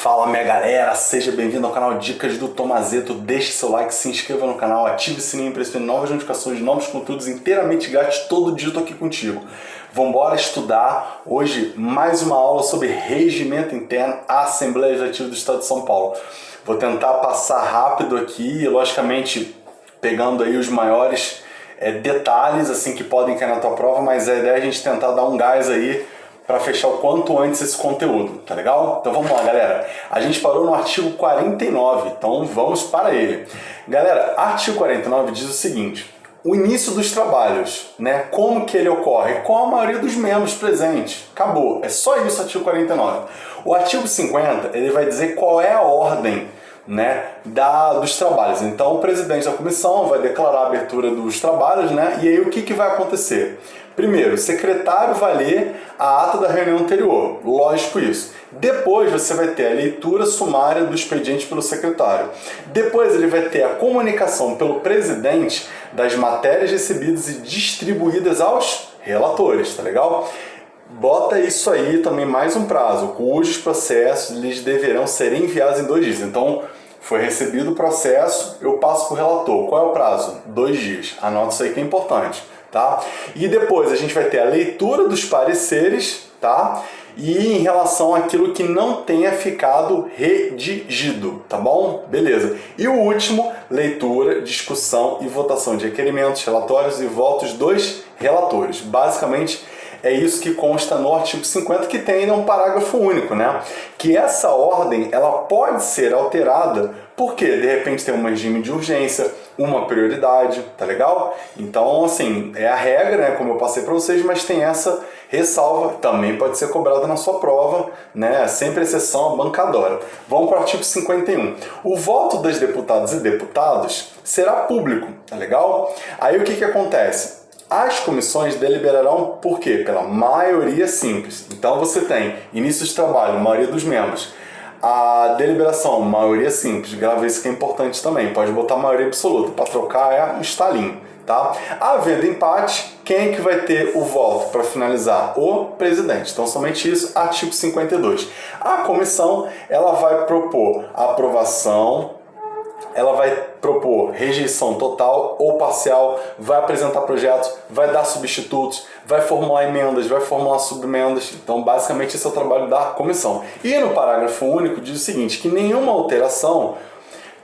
Fala minha galera, seja bem-vindo ao canal Dicas do Tomazeto. Deixe seu like, se inscreva no canal, ative o sininho para receber novas notificações, novos conteúdos inteiramente grátis. Todo dia eu tô aqui contigo. Vambora estudar hoje mais uma aula sobre regimento interno à Assembleia Legislativa do Estado de São Paulo. Vou tentar passar rápido aqui, logicamente pegando aí os maiores detalhes assim que podem cair na tua prova, mas a ideia é a gente tentar dar um gás aí para fechar o quanto antes esse conteúdo, tá legal? Então vamos lá, galera. A gente parou no artigo 49, então vamos para ele. Galera, artigo 49 diz o seguinte: o início dos trabalhos, né? Como que ele ocorre? Com a maioria dos membros presentes. Acabou. É só isso o artigo 49. O artigo 50, ele vai dizer qual é a ordem, né, dos trabalhos. Então o presidente da comissão vai declarar a abertura dos trabalhos, né? E aí o que vai acontecer? Primeiro, o secretário vai ler a ata da reunião anterior, lógico isso. Depois você vai ter a leitura sumária do expediente pelo secretário. Depois ele vai ter a comunicação pelo presidente das matérias recebidas e distribuídas aos relatores, tá legal? Bota isso aí também mais um prazo, cujos processos lhes deverão ser enviados em 2 dias. Então, foi recebido o processo, eu passo para o relator. Qual é o prazo? 2 dias. Anota isso aí que é importante, tá? E depois a gente vai ter a leitura dos pareceres, tá? E em relação àquilo que não tenha ficado redigido, tá bom? Beleza. E o último, leitura, discussão e votação de requerimentos, relatórios e votos dos relatores. Basicamente, é isso que consta no artigo 50, que tem ainda um parágrafo único, né? Que essa ordem, ela pode ser alterada porque, de repente, tem um regime de urgência, uma prioridade, tá legal? Então, assim, é a regra, né? Como eu passei para vocês, mas tem essa ressalva, também pode ser cobrada na sua prova, né? Sempre exceção a bancadora. Vamos para o artigo 51. O voto das deputadas e deputados será público, tá legal? Aí o que acontece? As comissões deliberarão por quê? Pela maioria simples. Então você tem início de trabalho, maioria dos membros. A deliberação, maioria simples. Grava isso que é importante também. Pode botar maioria absoluta. Para trocar é um estalinho, tá? Havendo empate, quem é que vai ter o voto para finalizar? O presidente. Então somente isso, artigo 52. A comissão, ela vai propor aprovação, ela vai propor rejeição total ou parcial, vai apresentar projetos, vai dar substitutos, vai formular emendas, vai formular subemendas. Então, basicamente, esse é o trabalho da comissão. E no parágrafo único diz o seguinte, que nenhuma alteração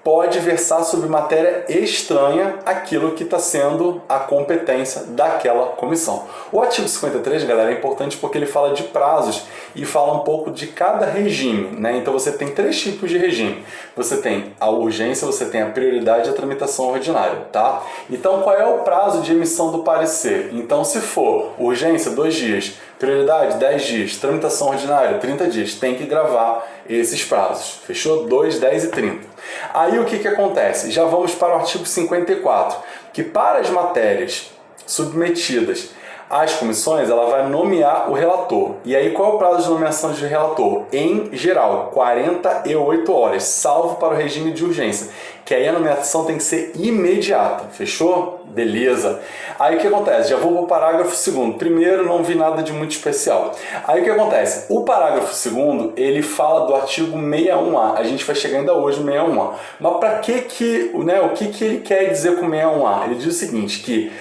pode versar sobre matéria estranha àquilo que está sendo a competência daquela comissão. O artigo 53, galera, é importante porque ele fala de prazos e fala um pouco de cada regime, né? Então você tem 3 tipos de regime. Você tem a urgência, você tem a prioridade e a tramitação ordinária, tá? Então qual é o prazo de emissão do parecer? Então se for urgência, 2 dias, prioridade, 10 dias, tramitação ordinária, 30 dias, tem que gravar esses prazos. Fechou? 2, 10 e 30. Aí o que acontece? Já vamos para o artigo 54, que para as matérias submetidas às comissões, ela vai nomear o relator. E aí qual é o prazo de nomeação de relator? Em geral, 48 horas, salvo para o regime de urgência, que aí a nomeação tem que ser imediata. Fechou? Beleza. Aí o que acontece? Já vou para o parágrafo 2º. Primeiro, não vi nada de muito especial. Aí o que acontece? O parágrafo 2º, ele fala do artigo 61A. A gente vai chegar ainda hoje no 61A. Mas para o que ele quer dizer com 61A? Ele diz o seguinte, que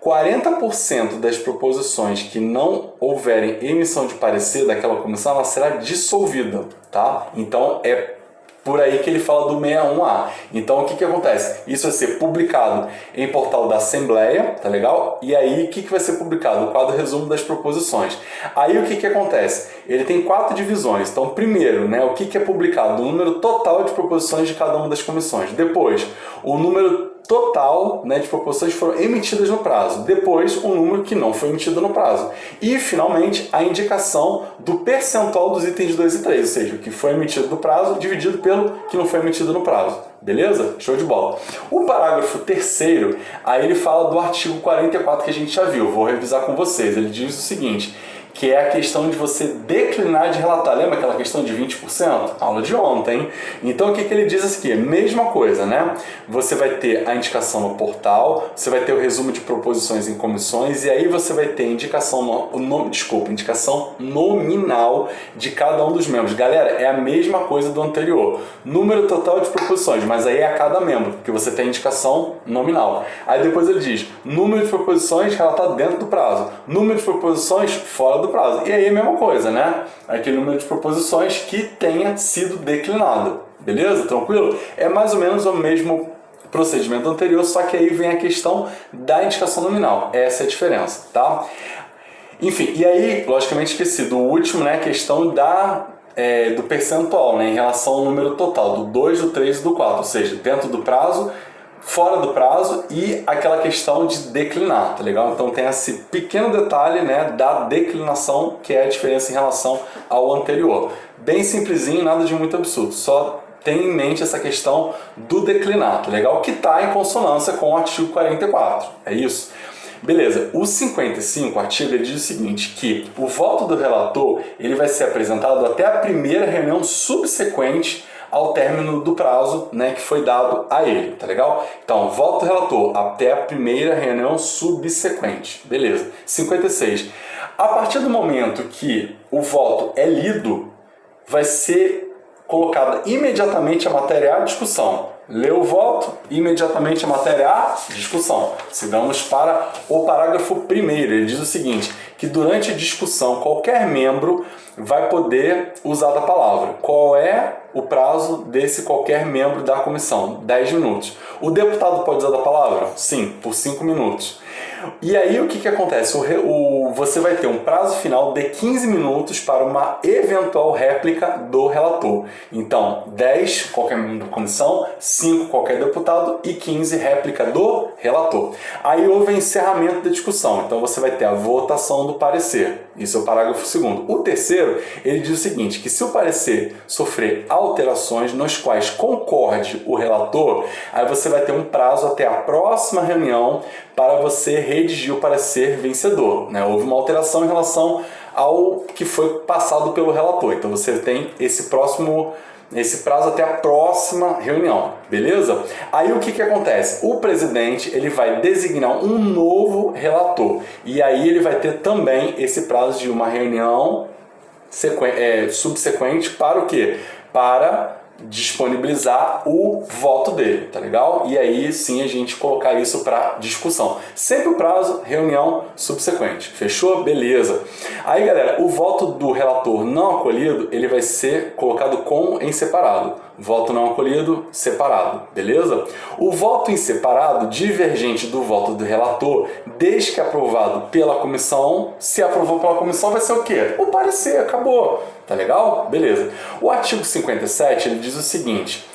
40% das proposições que não houverem emissão de parecer daquela comissão, ela será dissolvida, tá? Então, é por aí que ele fala do 61A. Então, o que acontece? Isso vai ser publicado em portal da Assembleia, tá legal? E aí, o que vai ser publicado? O quadro resumo das proposições. Aí, o que acontece? Ele tem 4 divisões. Então, primeiro, né, o que é publicado? O número total de proposições de cada uma das comissões. Depois, o número total, né, de proposições que foram emitidas no prazo. Depois, o número que não foi emitido no prazo. E, finalmente, a indicação do percentual dos itens 2 e 3, ou seja, o que foi emitido no prazo dividido pelo que não foi emitido no prazo. Beleza? Show de bola. O parágrafo 3º, aí ele fala do artigo 44 que a gente já viu. Vou revisar com vocês. Ele diz o seguinte, que é a questão de você declinar de relatar. Lembra aquela questão de 20%? Aula de ontem. Então o que ele diz aqui? Mesma coisa, né? Você vai ter a indicação no portal, você vai ter o resumo de proposições em comissões e aí você vai ter a indicação indicação nominal de cada um dos membros. Galera, é a mesma coisa do anterior. Número total de proposições, mas aí é a cada membro, porque você tem a indicação nominal. Aí depois ele diz número de proposições relatado dentro do prazo, número de proposições fora do prazo. E aí é a mesma coisa, né? Aquele número de proposições que tenha sido declinado. Beleza? Tranquilo? É mais ou menos o mesmo procedimento anterior, só que aí vem a questão da indicação nominal. Essa é a diferença, tá? Enfim, e aí, logicamente esqueci do último, né? A questão do percentual, né? Em relação ao número total, do 2, do 3 e do 4. Ou seja, dentro do prazo, fora do prazo e aquela questão de declinar, tá legal? Então tem esse pequeno detalhe, né, da declinação, que é a diferença em relação ao anterior. Bem simplesinho, nada de muito absurdo, só tem em mente essa questão do declinar, tá legal? Que está em consonância com o artigo 44, é isso? Beleza, o 55, artigo, ele diz o seguinte, que o voto do relator ele vai ser apresentado até a primeira reunião subsequente ao término do prazo, né, que foi dado a ele, tá legal? Então, voto do relator até a primeira reunião subsequente. Beleza. 56. A partir do momento que o voto é lido, vai ser colocada imediatamente a matéria à discussão. Leu o voto, imediatamente a matéria à discussão. Sigamos para o parágrafo 1º. Ele diz o seguinte, que durante a discussão qualquer membro vai poder usar da palavra. Qual é o prazo desse qualquer membro da comissão? 10 minutos. O deputado pode usar da palavra? Sim, por 5 minutos. E aí o que acontece? Você vai ter um prazo final de 15 minutos para uma eventual réplica do relator. Então, 10 qualquer membro da comissão, 5 qualquer deputado e 15 réplica do relator. Aí houve encerramento da discussão. Então você vai ter a votação do parecer. Isso é o parágrafo 2º. O terceiro, ele diz o seguinte, que se o parecer sofrer alterações nas quais concorde o relator, aí você vai ter um prazo até a próxima reunião para você redigir o parecer vencedor, né? Houve uma alteração em relação ao que foi passado pelo relator. Então você tem esse prazo até a próxima reunião, beleza? Aí o que acontece? O presidente ele vai designar um novo relator e aí ele vai ter também esse prazo de uma reunião subsequente para o quê? Para disponibilizar o voto dele, tá legal? E aí sim a gente colocar isso para discussão. Sempre o prazo, reunião subsequente. Fechou? Beleza. Aí, galera, o voto do relator não acolhido, ele vai ser colocado em separado. Voto não acolhido, separado. Beleza? O voto em separado, divergente do voto do relator, desde que aprovado pela comissão, se aprovou pela comissão, vai ser o quê? O parecer, acabou. Tá legal? Beleza. O artigo 57, ele diz o seguinte,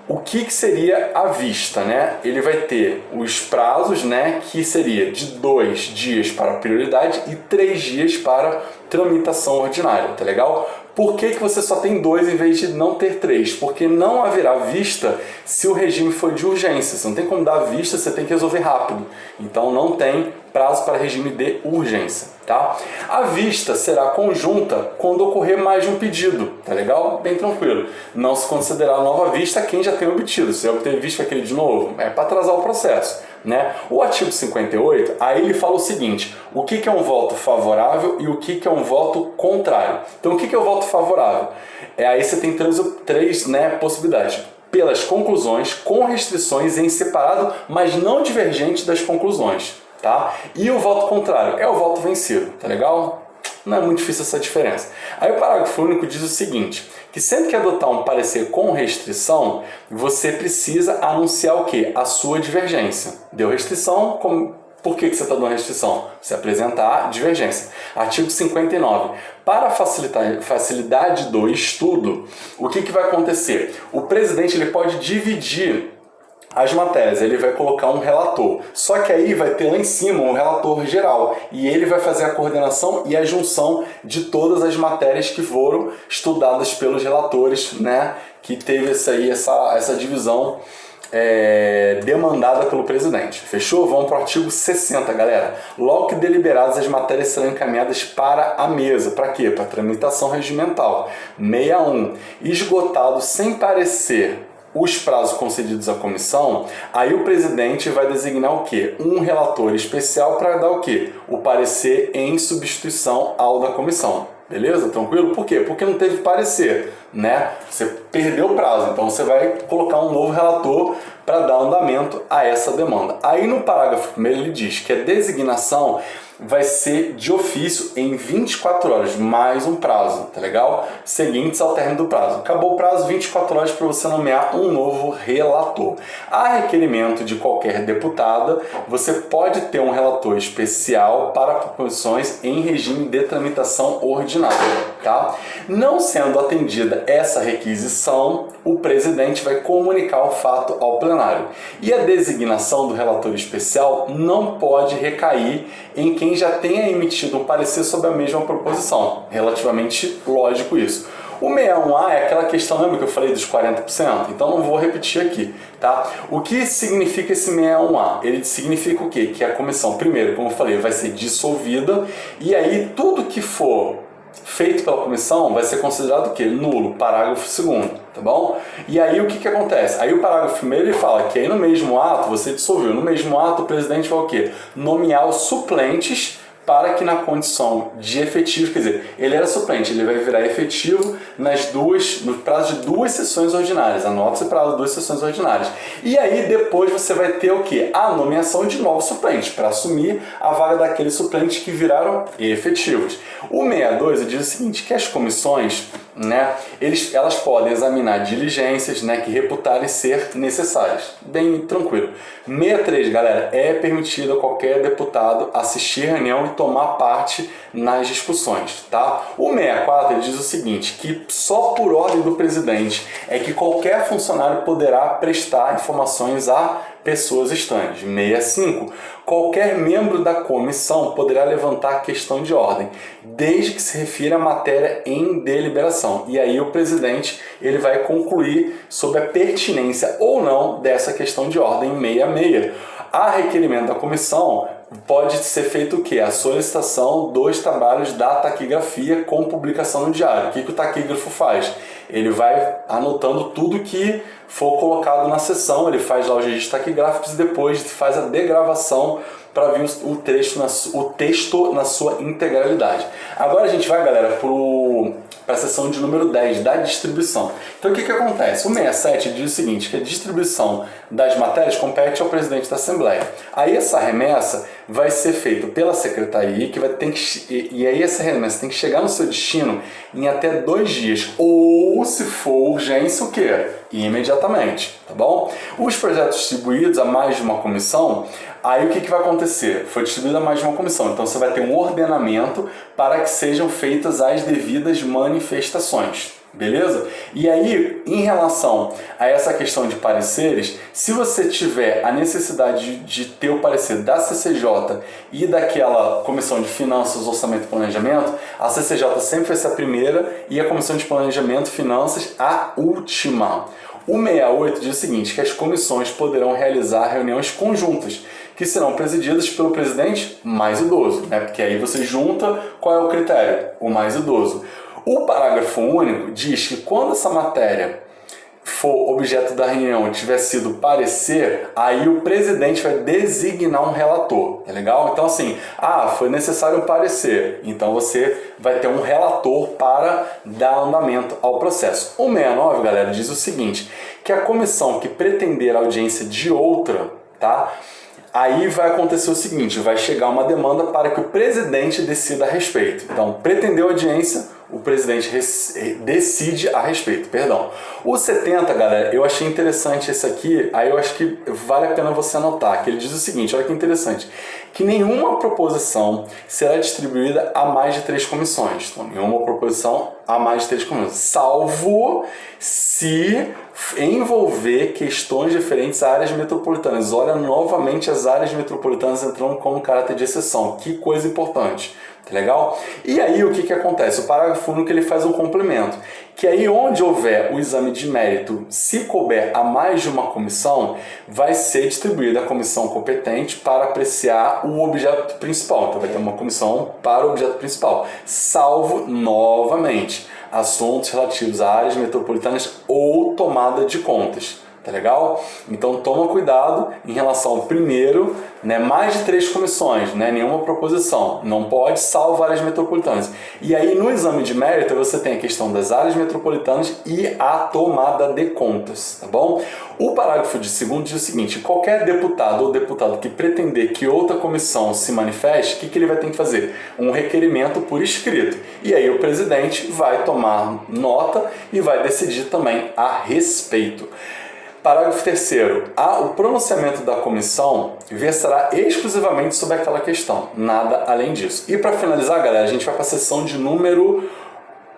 o que seria a vista, né? Ele vai ter os prazos, né, que seria de 2 dias para prioridade e 3 dias para tramitação ordinária, tá legal? Por que você só tem 2 em vez de não ter 3? Porque não haverá vista se o regime for de urgência. Você não tem como dar vista, você tem que resolver rápido. Então não tem prazo para regime de urgência, tá? A vista será conjunta quando ocorrer mais de um pedido, tá legal? Bem tranquilo. Não se considerará nova vista quem já tem obtido. Se já obteve vista aquele de novo, é para atrasar o processo, né? O artigo 58, aí ele fala o seguinte, o que é um voto favorável e o que é um voto contrário. Então o que é o voto favorável? Aí você tem três possibilidades. Pelas conclusões, com restrições em separado, mas não divergente das conclusões, tá? E o voto contrário é o voto vencido, tá legal? Não é muito difícil essa diferença. Aí o parágrafo único diz o seguinte, que sempre que adotar um parecer com restrição, você precisa anunciar o quê? A sua divergência. Deu restrição, por que você está dando restrição? Você apresentar a divergência. Artigo 59. Para facilidade do estudo, o que vai acontecer? O presidente ele pode dividir as matérias, ele vai colocar um relator, só que aí vai ter lá em cima um relator geral e ele vai fazer a coordenação e a junção de todas as matérias que foram estudadas pelos relatores, né, que teve essa divisão demandada pelo presidente. Fechou? Vamos para o artigo 60, galera. Logo que deliberadas, as matérias serão encaminhadas para a mesa. Para quê? Para tramitação regimental. 61. Esgotado sem parecer os prazos concedidos à comissão, aí o presidente vai designar o quê? Um relator especial para dar o quê? O parecer em substituição ao da comissão. Beleza? Tranquilo? Por quê? Porque não teve parecer, né? Você perdeu o prazo, então você vai colocar um novo relator para dar andamento a essa demanda. Aí no parágrafo 1º ele diz que a designação vai ser de ofício em 24 horas, mais um prazo, tá legal? Seguintes ao término do prazo. Acabou o prazo, 24 horas para você nomear um novo relator. A requerimento de qualquer deputada, você pode ter um relator especial para proposições em regime de tramitação ordinária, tá? Não sendo atendida essa requisição, o presidente vai comunicar o fato ao plenário. E a designação do relator especial não pode recair em quem já tenha emitido um parecer sobre a mesma proposição. Relativamente lógico isso. O 61A é aquela questão, lembra que eu falei dos 40%? Então não vou repetir aqui, tá? O que significa esse 61A? Ele significa o quê? Que a comissão, primeiro, como eu falei, vai ser dissolvida e aí tudo que for feito pela comissão vai ser considerado o quê? Nulo, parágrafo 2º, tá bom? E aí o que acontece? Aí o parágrafo 1º ele fala que aí no mesmo ato, você dissolveu, no mesmo ato o presidente vai o quê? Nomear os suplentes para que na condição de efetivo, quer dizer, ele era suplente, ele vai virar efetivo no prazo de 2 sessões ordinárias. Anota esse prazo de 2 sessões ordinárias. E aí depois você vai ter o quê? A nomeação de novos suplentes, para assumir a vaga daqueles suplentes que viraram efetivos. O 62 diz o seguinte, que as comissões, né, elas podem examinar diligências, né, que reputarem ser necessárias. Bem tranquilo. 63, galera, é permitido a qualquer deputado assistir reunião e tomar parte nas discussões, tá? O 64 ele diz o seguinte, que só por ordem do presidente é que qualquer funcionário poderá prestar informações a pessoas estantes. 65. Qualquer membro da comissão poderá levantar questão de ordem, desde que se refira à matéria em deliberação. E aí o presidente ele vai concluir sobre a pertinência ou não dessa questão de ordem 66. A requerimento da comissão pode ser feito o quê? A solicitação dos trabalhos da taquigrafia com publicação no diário. O que o taquígrafo faz? Ele vai anotando tudo que for colocado na sessão, ele faz lá os registros taquigráficos e depois faz a degravação para vir o texto na sua integralidade. Agora a gente vai, galera, para a seção de número 10, da distribuição. Então o que acontece? O 67 diz o seguinte, que a distribuição das matérias compete ao presidente da Assembleia. Aí essa remessa vai ser feita pela secretaria, e aí essa remessa tem que chegar no seu destino em até 2 dias, ou se for urgência, o quê? Imediatamente, tá bom? Os projetos distribuídos a mais de uma comissão, aí o que vai acontecer? Foi distribuído a mais de uma comissão, então você vai ter um ordenamento para que sejam feitas as devidas manifestações. Beleza? E aí, em relação a essa questão de pareceres, se você tiver a necessidade de ter o parecer da CCJ e daquela Comissão de Finanças, Orçamento e Planejamento, a CCJ sempre vai ser a primeira e a Comissão de Planejamento e Finanças a última. O 68 diz o seguinte, que as comissões poderão realizar reuniões conjuntas, que serão presididas pelo presidente mais idoso, né? Porque aí você junta qual é o critério? O mais idoso. O parágrafo único diz que quando essa matéria for objeto da reunião e tiver sido parecer, aí o presidente vai designar um relator, é legal? Então assim, foi necessário um parecer, então você vai ter um relator para dar andamento ao processo. O 69, galera, diz o seguinte, que a comissão que pretender a audiência de outra, tá? Aí vai acontecer o seguinte, vai chegar uma demanda para que o presidente decida a respeito. Então, pretendeu audiência, o presidente decide a respeito, perdão. O 70, galera, eu achei interessante esse aqui, aí eu acho que vale a pena você anotar, que ele diz o seguinte, olha que interessante, que nenhuma proposição será distribuída a mais de 3 comissões. Então, nenhuma proposição a mais de 3 comissões, salvo se envolver questões diferentes a áreas metropolitanas. Olha novamente as áreas metropolitanas entrando como caráter de exceção. Que coisa importante. Tá legal? E aí o que acontece? O parágrafo único ele faz um complemento, que aí onde houver o exame de mérito, se couber a mais de uma comissão, vai ser distribuída a comissão competente para apreciar o objeto principal. Então vai ter uma comissão para o objeto principal, salvo, novamente, assuntos relativos a áreas metropolitanas ou tomada de contas. Tá legal? Então toma cuidado em relação ao primeiro, né, mais de 3 comissões, né, nenhuma proposição, não pode, salvo áreas metropolitanas. E aí no exame de mérito você tem a questão das áreas metropolitanas e a tomada de contas, tá bom? O parágrafo de segundo diz o seguinte: qualquer deputado ou deputado que pretender que outra comissão se manifeste, o que ele vai ter que fazer? Um requerimento por escrito. E aí o presidente vai tomar nota e vai decidir também a respeito. Parágrafo 3º. O pronunciamento da comissão versará exclusivamente sobre aquela questão, nada além disso. E para finalizar, galera, a gente vai para a seção de número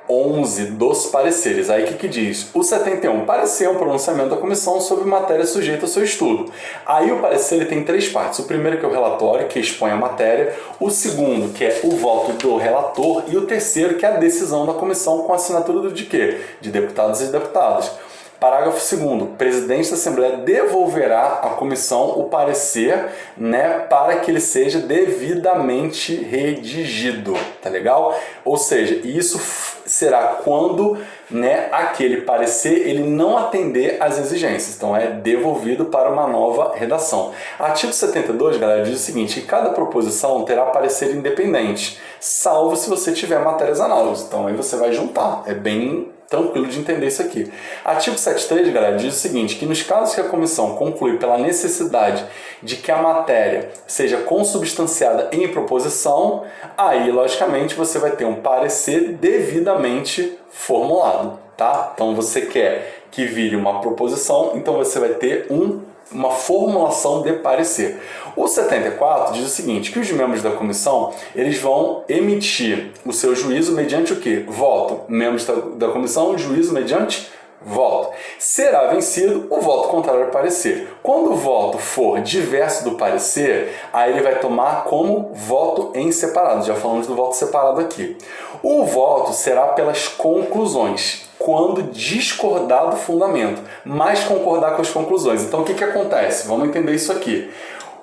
11 dos pareceres. Aí o que diz? O 71. Parecer é um pronunciamento da comissão sobre matéria sujeita ao seu estudo. Aí o parecer ele tem 3 partes. O primeiro que é o relatório, que expõe a matéria. O segundo, que é o voto do relator. E o terceiro, que é a decisão da comissão com assinatura de quê? De deputados e deputadas. Parágrafo 2º. O presidente da Assembleia devolverá à comissão o parecer, né, para que ele seja devidamente redigido, tá legal? Ou seja, isso será quando, né, aquele parecer ele não atender às exigências. Então é devolvido para uma nova redação. Artigo 72, galera, diz o seguinte: que cada proposição terá parecer independente, salvo se você tiver matérias análogas. Então aí você vai juntar. É bem tranquilo de entender isso aqui. Artigo 73, galera, diz o seguinte: que nos casos que a comissão conclui pela necessidade de que a matéria seja consubstanciada em proposição, aí, logicamente, você vai ter um parecer devidamente formulado, tá? Então, você quer que vire uma proposição, então você vai ter uma formulação de parecer. O 74 diz o seguinte: que os membros da comissão eles vão emitir o seu juízo mediante o quê? Voto. Membros da comissão, juízo mediante voto. Será vencido o voto contrário ao parecer. Quando o voto for diverso do parecer, aí ele vai tomar como voto em separado. Já falamos do voto separado aqui. O voto será pelas conclusões, quando discordar do fundamento, mas concordar com as conclusões. Então o que acontece? Vamos entender isso aqui.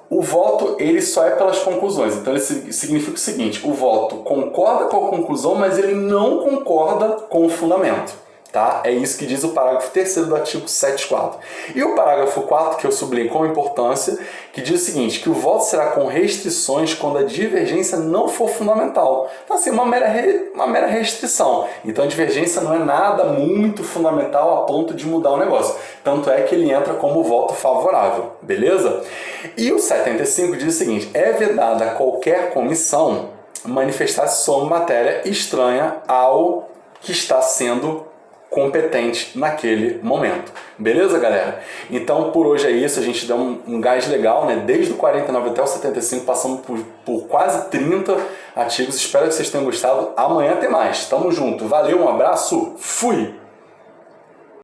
O voto ele só é pelas conclusões. Então ele significa o seguinte: o voto concorda com a conclusão, mas ele não concorda com o fundamento. Tá? É isso que diz o parágrafo 3º do artigo 74. E o parágrafo 4, que eu sublinho com importância, que diz o seguinte: que o voto será com restrições quando a divergência não for fundamental. Então, assim, uma mera restrição. Então, a divergência não é nada muito fundamental a ponto de mudar o negócio. Tanto é que ele entra como voto favorável. Beleza? E o 75 diz o seguinte: é vedada a qualquer comissão manifestar-se sobre matéria estranha ao que está sendo competente naquele momento. Beleza, galera? Então, por hoje é isso. A gente deu um gás legal, né? Desde o 49 até o 75, passando por quase 30 artigos. Espero que vocês tenham gostado. Amanhã tem mais. Tamo junto. Valeu, um abraço. Fui!